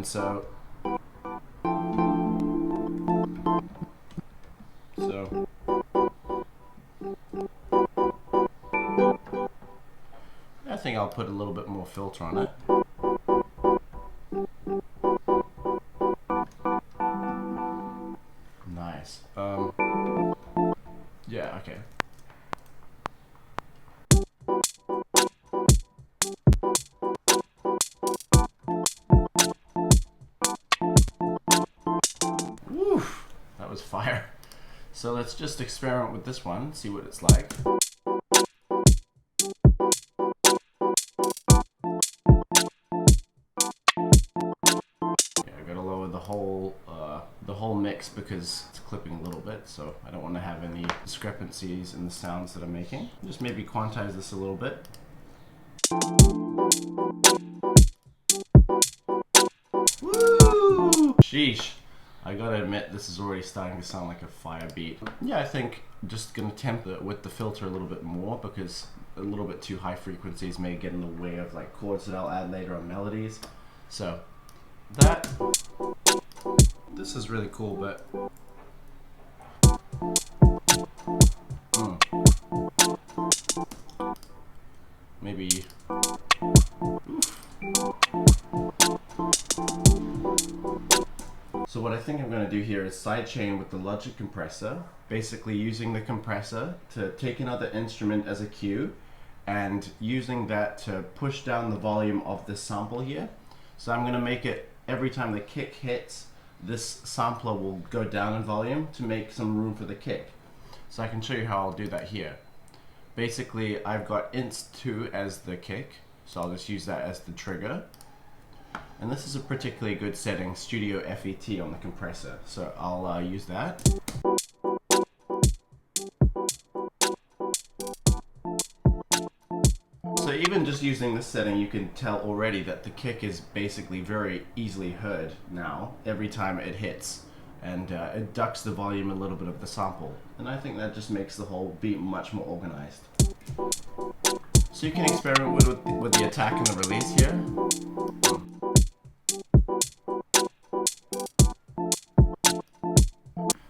So I think I'll put a little bit more filter on it. Nice. Yeah, okay. Woo! That was fire. So let's just experiment with this one, see what it's like. The whole mix because it's clipping a little bit, so I don't want to have any discrepancies in the sounds that I'm making. Just maybe quantize this a little bit. Woo! Sheesh. I gotta admit, this is already starting to sound like a fire beat. Yeah, I think I'm just gonna temper it with the filter a little bit more because a little bit too high frequencies may get in the way of like chords that I'll add later on melodies. So that, this is really cool, but maybe. So what I think I'm going to do here is sidechain with the Logic compressor, basically using the compressor to take another instrument as a cue and using that to push down the volume of this sample here. So I'm going to make it every time the kick hits, this sampler will go down in volume to make some room for the kick. So I can show you how I'll do that here. Basically, I've got inst2 as the kick, so I'll just use that as the trigger. And this is a particularly good setting, Studio FET on the compressor, so I'll use that. So even just using this setting, you can tell already that the kick is basically very easily heard now every time it hits, and it ducks the volume a little bit of the sample, and I think that just makes the whole beat much more organized. So you can experiment with the attack and the release here.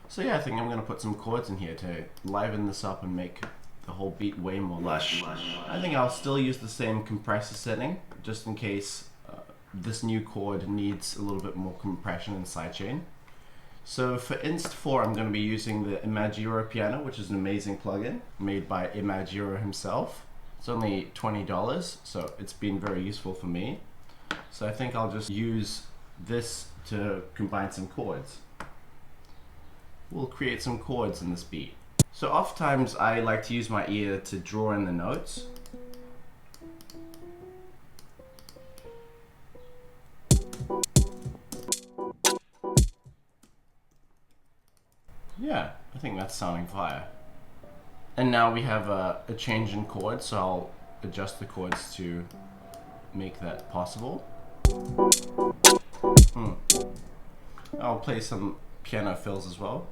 So yeah, I think I'm going to put some chords in here to liven this up and make the whole beat way more lush. I think I'll still use the same compressor setting, just in case this new chord needs a little bit more compression and sidechain. So for Inst4, I'm going to be using the Imagiro piano, which is an amazing plugin made by Imagiro himself. It's only $20, so it's been very useful for me. So I think I'll just use this to combine some chords. We'll create some chords in this beat. So oftentimes I like to use my ear to draw in the notes. Yeah, I think that's sounding fire. And now we have a change in chords, so I'll adjust the chords to make that possible. I'll play some piano fills as well.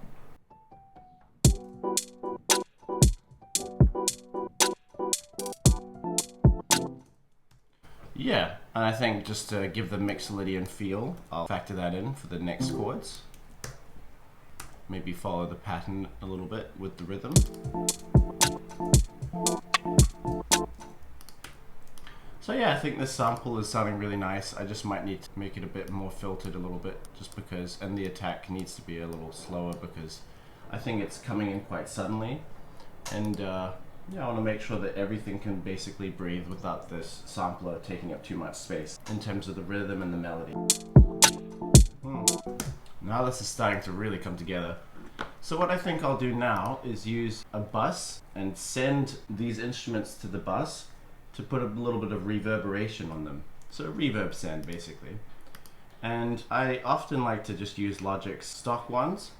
Yeah, and I think just to give the Mixolydian feel, I'll factor that in for the next chords. Maybe follow the pattern a little bit with the rhythm. So yeah, I think this sample is sounding really nice. I just might need to make it a bit more filtered a little bit, just because, and the attack needs to be a little slower because I think it's coming in quite suddenly. And yeah, I want to make sure that everything can basically breathe without this sampler taking up too much space in terms of the rhythm and the melody. Now this is starting to really come together. So what I think I'll do now is use a bus and send these instruments to the bus to put a little bit of reverberation on them. So a reverb send basically. And I often like to just use Logic's stock ones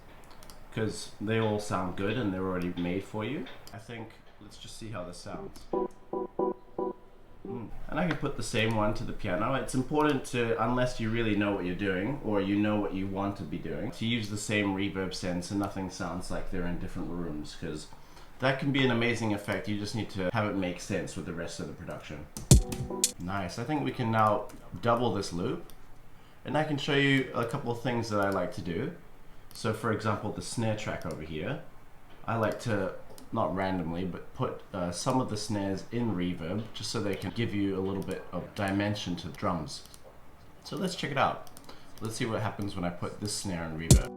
because they all sound good and they're already made for you. I think, let's just see how this sounds. And I can put the same one to the piano. It's important to, unless you really know what you're doing or you know what you want to be doing, to use the same reverb send so nothing sounds like they're in different rooms, because that can be an amazing effect. You just need to have it make sense with the rest of the production. Nice. I think we can now double this loop And I can show you a couple of things that I like to do. So for example, the snare track over here, I like to, not randomly, but put some of the snares in reverb just so they can give you a little bit of dimension to the drums. So let's check it out. Let's see what happens when I put this snare in reverb.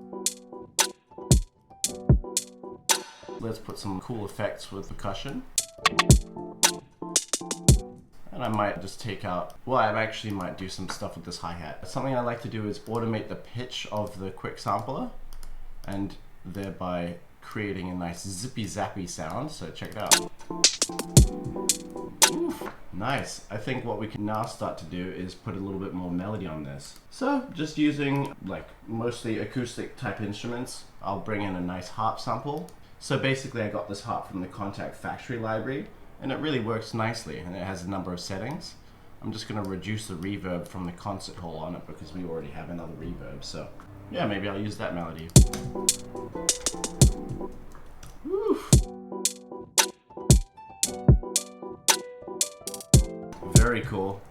Let's put some cool effects with percussion. And I might just take out, well, I actually might do some stuff with this hi-hat. Something I like to do is automate the pitch of the quick sampler and thereby creating a nice zippy zappy sound. So check it out. Oof, nice. I think what we can now start to do is put a little bit more melody on this. So just using like mostly acoustic type instruments, I'll bring in a nice harp sample. So basically I got this harp from the Contact Factory library, and it really works nicely, and it has a number of settings. I'm just going to reduce the reverb from the concert hall on it because we already have another reverb. So yeah, maybe I'll use that melody. Woof. Very cool.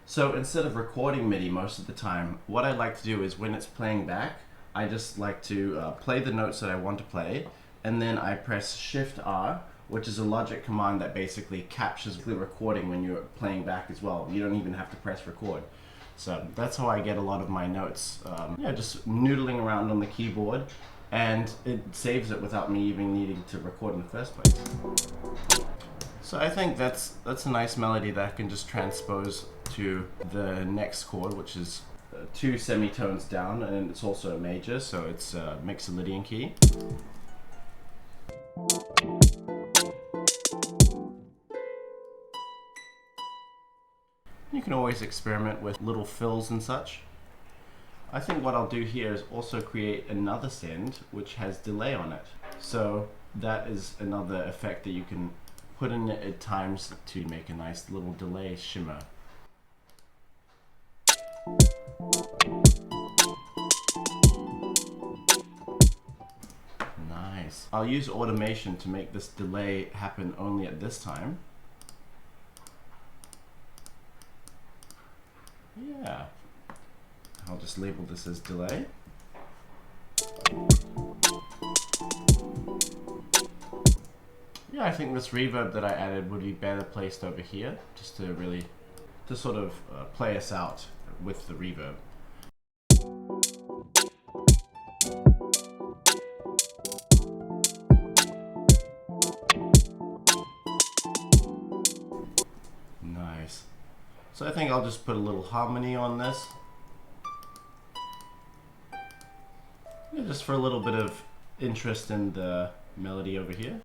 So instead of recording MIDI most of the time, what I like to do is when it's playing back, I just like to play the notes that I want to play, and then I press Shift R, which is a logic command that basically captures the recording when you're playing back as well. You don't even have to press record. So that's how I get a lot of my notes. Yeah, just noodling around on the keyboard, and it saves it without me even needing to record in the first place. So I think that's a nice melody that I can just transpose to the next chord, which is 2 semitones down, and it's also a major, so it's a Mixolydian key. You can always experiment with little fills and such. I think what I'll do here is also create another send which has delay on it. So that is another effect that you can put in at times to make a nice little delay shimmer. Nice. I'll use automation to make this delay happen only at this time. Yeah. I'll just label this as delay. Yeah, I think this reverb that I added would be better placed over here, just to really, to sort of play us out with the reverb. Nice. So I think I'll just put a little harmony on this. Yeah, just for a little bit of interest in the melody over here.